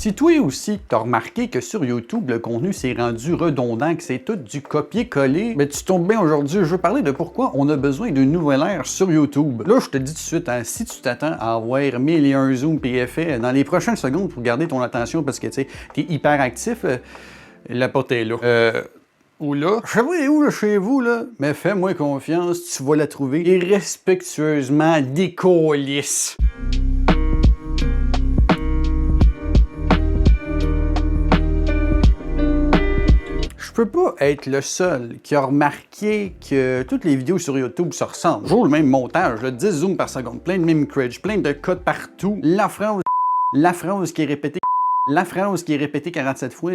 Si toi aussi, t'as remarqué que sur YouTube, le contenu s'est rendu redondant, que c'est tout du copier-coller, mais tu tombes bien aujourd'hui, je veux parler de pourquoi on a besoin d'une nouvelle ère sur YouTube. Là, je te dis tout de suite, hein, si tu t'attends à avoir 1000 et un zoom et effets dans les prochaines secondes pour garder ton attention parce que tu sais, t'es hyper actif, la porte est là. Ou là, je sais pas où là, chez vous, là, mais fais-moi confiance, tu vas la trouver irrespectueusement décollisse. Je peux pas être le seul qui a remarqué que toutes les vidéos sur YouTube se ressemblent. Toujours le même montage, là, 10 zooms par seconde, plein de mimicridge, plein de codes partout. La phrase qui est répétée, la phrase qui est répétée 47 fois.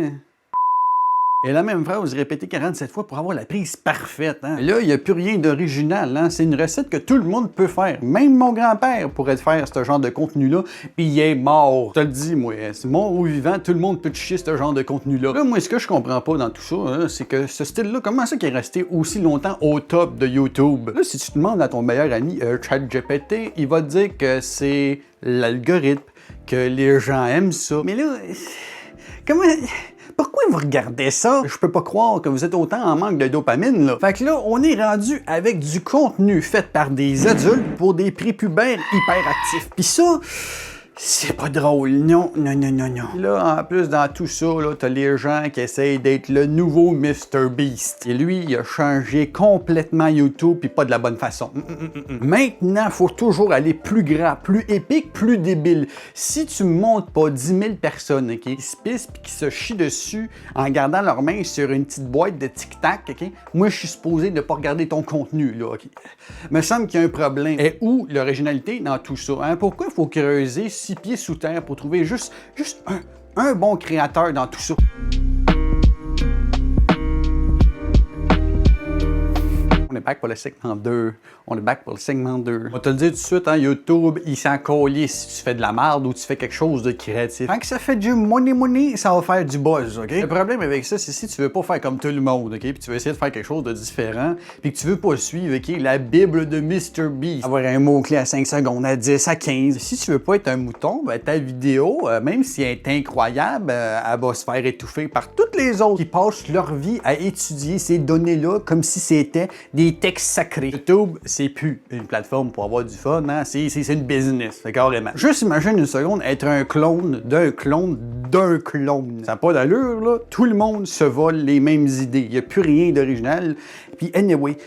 Et la même phrase répétée 47 fois pour avoir la prise parfaite. Hein? Là, il n'y a plus rien d'original. Hein? C'est une recette que tout le monde peut faire. Même mon grand-père pourrait faire ce genre de contenu-là, puis il est mort. Je te le dis, moi, c'est mort ou vivant, tout le monde peut chier ce genre de contenu-là. Là, moi, ce que je comprends pas dans tout ça, hein, c'est que ce style-là, comment ça qu'il est resté aussi longtemps au top de YouTube? Là, si tu demandes à ton meilleur ami ChatGPT, il va te dire que c'est l'algorithme, que les gens aiment ça. Mais là, comment... Pourquoi vous regardez ça? Je peux pas croire que vous êtes autant en manque de dopamine, là. Fait que là, on est rendu avec du contenu fait par des adultes pour des prépubères hyperactifs. Pis ça... c'est pas drôle, non. Là, en plus, dans tout ça, là, t'as les gens qui essayent d'être le nouveau Mr. Beast. Et lui, il a changé complètement YouTube, puis pas de la bonne façon. Maintenant, faut toujours aller plus grand, plus épique, plus débile. Si tu montes pas 10 000 personnes, OK, qui se pissent puis qui se chient dessus en gardant leurs mains sur une petite boîte de tic-tac, OK, moi, je suis supposé de pas regarder ton contenu, là, OK. Me semble qu'il y a un problème. Et où l'originalité dans tout ça? Hein? Pourquoi il faut creuser 6 pieds sous terre pour trouver juste un bon créateur dans tout ça? On est back pour le segment 2. On est back pour le segment 2. On va te le dire tout de suite, hein, YouTube, il s'en colle si tu fais de la merde ou tu fais quelque chose de créatif. Quand ça fait du money, ça va faire du buzz, OK? Le problème avec ça, c'est si tu veux pas faire comme tout le monde, OK? Puis tu veux essayer de faire quelque chose de différent, puis que tu veux pas suivre, OK? La Bible de Mr. Beast. Avoir un mot-clé à 5 secondes, à 10, à 15. Si tu veux pas être un mouton, ben, ta vidéo, même si elle est incroyable, elle va se faire étouffer par toutes les autres qui passent leur vie à étudier ces données-là comme si c'était des textes sacrés. YouTube, c'est plus une plateforme pour avoir du fun, hein? C'est une business, carrément. Juste imagine une seconde être un clone d'un clone d'un clone. Ça n'a pas d'allure, là. Tout le monde se vole les mêmes idées. Il n'y a plus rien d'original. Puis anyway,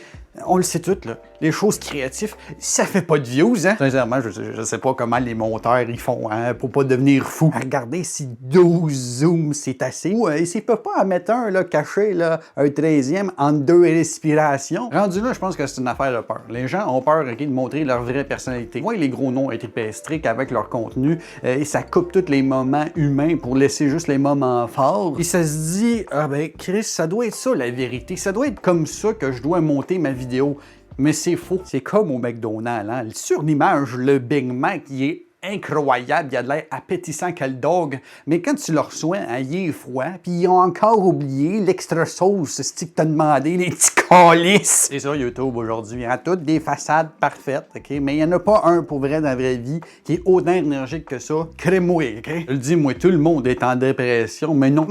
on le sait tout, là. Les choses créatives, ça fait pas de views, hein? Sincèrement, je sais pas comment les monteurs ils font, hein, pour pas devenir fou. Regardez si 12 zooms, c'est assez. Ou s'ils peuvent pas en mettre un, là, caché, là, un 13e en 2 respirations. Rendu là, je pense que c'est une affaire de peur. Les gens ont peur, OK, de montrer leur vraie personnalité. Moi, les gros noms ont été péstriques avec leur contenu, et ça coupe tous les moments humains pour laisser juste les moments forts. Et ça se dit, ah ben, Chris, ça doit être ça, la vérité. Ça doit être comme ça que je dois monter ma vidéo. Mais c'est faux. C'est comme au McDonald's. Hein? Sur l'image, le Big Mac, il est incroyable, il a de l'air appétissant quel dog, mais quand tu le reçois, hein, il est froid, puis ils ont encore oublié l'extra sauce, c'est ce que t'as demandé, les petits calices. C'est ça YouTube aujourd'hui, hein, toutes des façades parfaites, ok, mais il n'y en a pas un pour vrai dans la vraie vie qui est autant énergique que ça. Crée-moi, ok? Je le dis, moi, tout le monde est en dépression, mais non,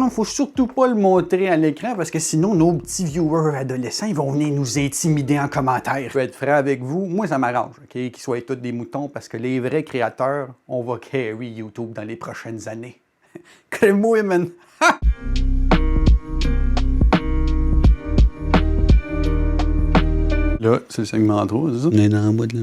faut surtout pas le montrer à l'écran parce que sinon nos petits viewers adolescents, ils vont venir nous intimider en commentaire. Je vais être franc avec vous, moi ça m'arrange, ok, qu'ils soient tous des moutons parce que les vrais créateurs, on va carry YouTube dans les prochaines années. Crée-moi, man! Ha! Là, c'est le segment 3, c'est ça? On est dans la boîte, là.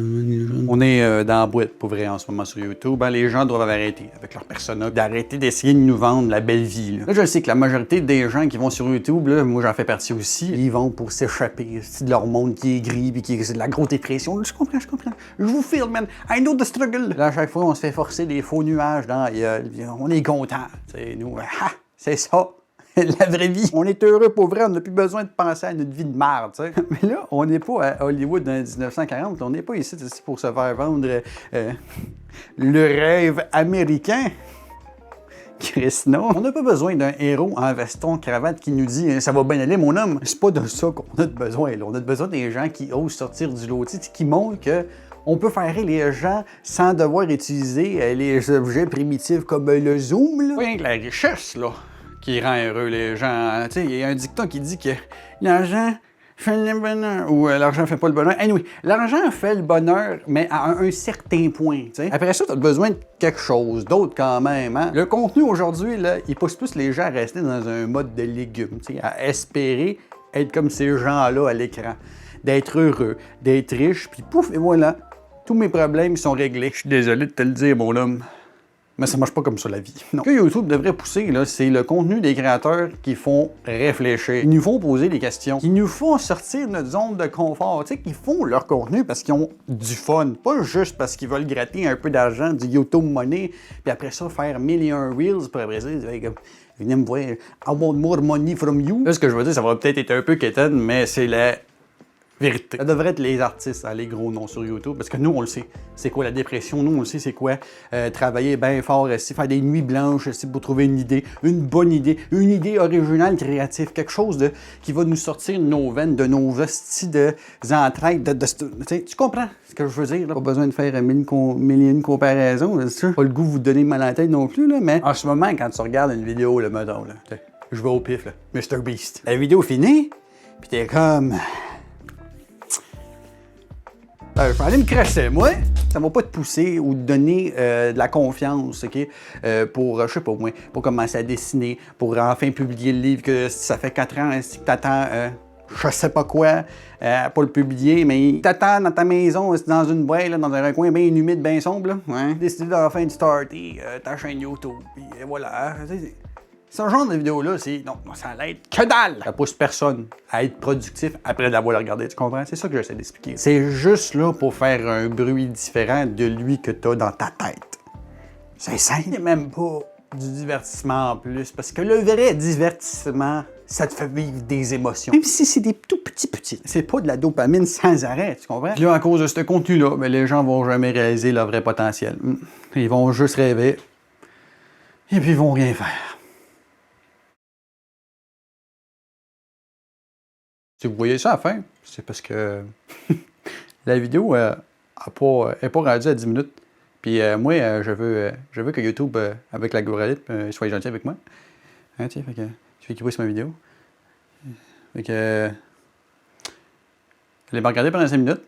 On est dans la boîte, pour vrai, en ce moment sur YouTube. Ben, les gens doivent arrêter avec leur persona, d'arrêter d'essayer de nous vendre la belle vie. Là, je sais que la majorité des gens qui vont sur YouTube, là, moi j'en fais partie aussi, ils vont pour s'échapper de leur monde qui est gris puis qui est de la grosse dépression. Je comprends. Je vous feel, man. I know the struggle. Là, à chaque fois, on se fait forcer des faux nuages dans la gueule. On est contents. Nous, c'est ça. La vraie vie. On est heureux pour vrai, on n'a plus besoin de penser à notre vie de merde, tu sais. Mais là, on n'est pas à Hollywood en 1940, on n'est pas ici pour se faire vendre le rêve américain. Chris, non. On n'a pas besoin d'un héros en veston, cravate qui nous dit « ça va bien aller, mon homme ». C'est pas de ça qu'on a besoin, là. On a besoin des gens qui osent sortir du lot, qui montrent que On peut faire rire les gens sans devoir utiliser les objets primitifs comme le zoom. Là. Rien que la richesse, là, qui rend heureux les gens. Tu sais, il y a un dicton qui dit que l'argent fait le bonheur, ou l'argent fait pas le bonheur. Anyway, l'argent fait le bonheur, mais à un certain point. T'sais. Après ça, tu as besoin de quelque chose d'autre quand même. Hein? Le contenu aujourd'hui, là, il pousse plus les gens à rester dans un mode de légumes, à espérer être comme ces gens-là à l'écran, d'être heureux, d'être riche, puis pouf, et voilà, tous mes problèmes sont réglés. Je suis désolé de te le dire, mon homme. Mais ça marche pas comme ça, la vie. Non. Ce que YouTube devrait pousser, là, c'est le contenu des créateurs qui font réfléchir. Ils nous font poser des questions. Ils nous font sortir de notre zone de confort. Tu sais, qu'ils font leur contenu parce qu'ils ont du fun. Pas juste parce qu'ils veulent gratter un peu d'argent, du YouTube money, puis après ça, faire 1000 et un reels pour après ça, venez me voir, I want more money from you. Là, ce que je veux dire, ça va peut-être être un peu quétaine, mais c'est la vérité. Ça devrait être les artistes, hein, les gros noms sur YouTube, parce que nous, on le sait. C'est quoi la dépression? Nous, on le sait, c'est quoi travailler bien fort, faire des nuits blanches pour trouver une idée, une bonne idée, une idée originale, créative, quelque chose qui va nous sortir de nos veines, de nos vestis de entrailles. Tu comprends ce que je veux dire? Là? Pas besoin de faire mille et une comparaisons, c'est sûr. Pas le goût de vous donner mal à la tête non plus, là, mais en ce moment, quand tu regardes une vidéo, là, mettons, là, je vais au pif, là, Mr. Beast. La vidéo finie, puis t'es comme... je vais aller me crasser, moi. Ça va pas te pousser ou te donner de la confiance, OK? Pour, je sais pas moi, pour commencer à dessiner, pour enfin publier le livre que ça fait 4 ans que t'attends, je sais pas quoi, pour le publier, mais t'attends dans ta maison, dans une boîte, là, dans un coin bien humide, bien sombre, là. Ouais. Décider d'enfin de starter ta chaîne YouTube, puis voilà. Ce genre de vidéo-là, c'est. Non, ça l'aide que dalle! Ça pousse personne à être productif après l'avoir regardé, tu comprends? C'est ça que j'essaie d'expliquer. C'est juste là pour faire un bruit différent de lui que t'as dans ta tête. C'est simple. C'est même pas du divertissement en plus, parce que le vrai divertissement, ça te fait vivre des émotions. Même si c'est des tout petits. C'est pas de la dopamine sans arrêt, tu comprends? Puis là, à cause de ce contenu-là, ben, les gens vont jamais réaliser leur vrai potentiel. Ils vont juste rêver, et puis ils vont rien faire. Si vous voyez ça à la fin, c'est parce que la vidéo n'est pas rendue à 10 minutes. Puis moi, je veux que YouTube, avec l'algorithme, soit gentil avec moi. Hein, fait que tu fais qu'il voit sur ma vidéo. Fait que... allez me regarder pendant 5 minutes.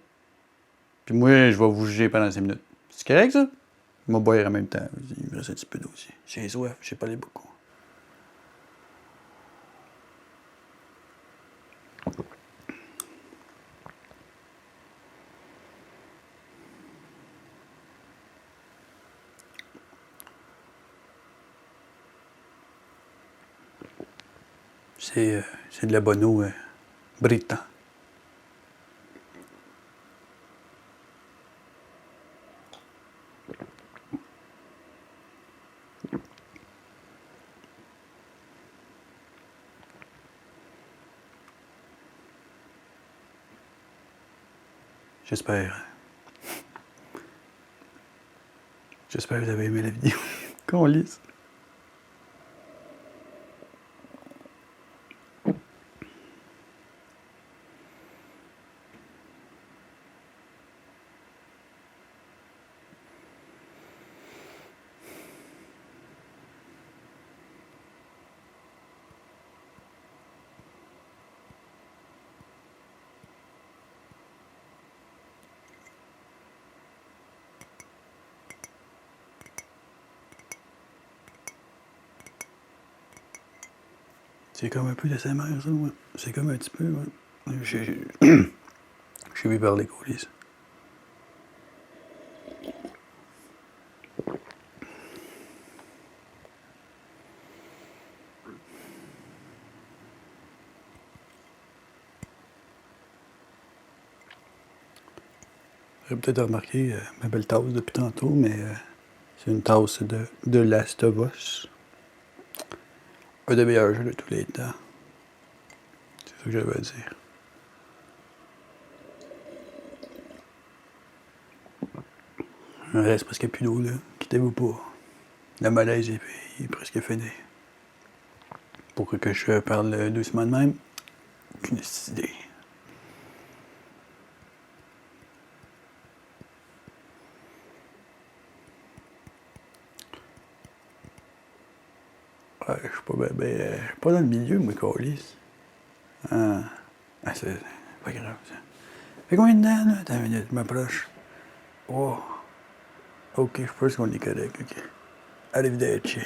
Puis moi, je vais vous juger pendant 5 minutes. C'est correct, ça? Je vais boire en même temps. Il me reste un petit peu d'eau aussi. J'ai soif, j'ai pas les beaucoup. C'est de la bonne eau Brita. J'espère que vous avez aimé la vidéo. Qu'on lise. C'est comme un peu de sa mère, ça, ouais. C'est comme un petit peu, ouais. J'ai vu par les coulisses. Vous avez peut-être remarqué ma belle tasse depuis tantôt, mais c'est une tasse de Last of Us. Un des meilleurs jeux de tous les temps. C'est ça que j'avais à dire. Il reste presque plus d'eau, là. Quittez-vous pas. Le malaise est presque fini. Pourquoi que je parle doucement de même? Aucune idée. Ouais, je suis pas pas dans le milieu, moi, câlisse. Ah, c'est pas grave, ça. Fait combien de temps, là? Attends une minute, je m'approche. Oh. OK, je pense qu'on est correct, OK. Arrivederci.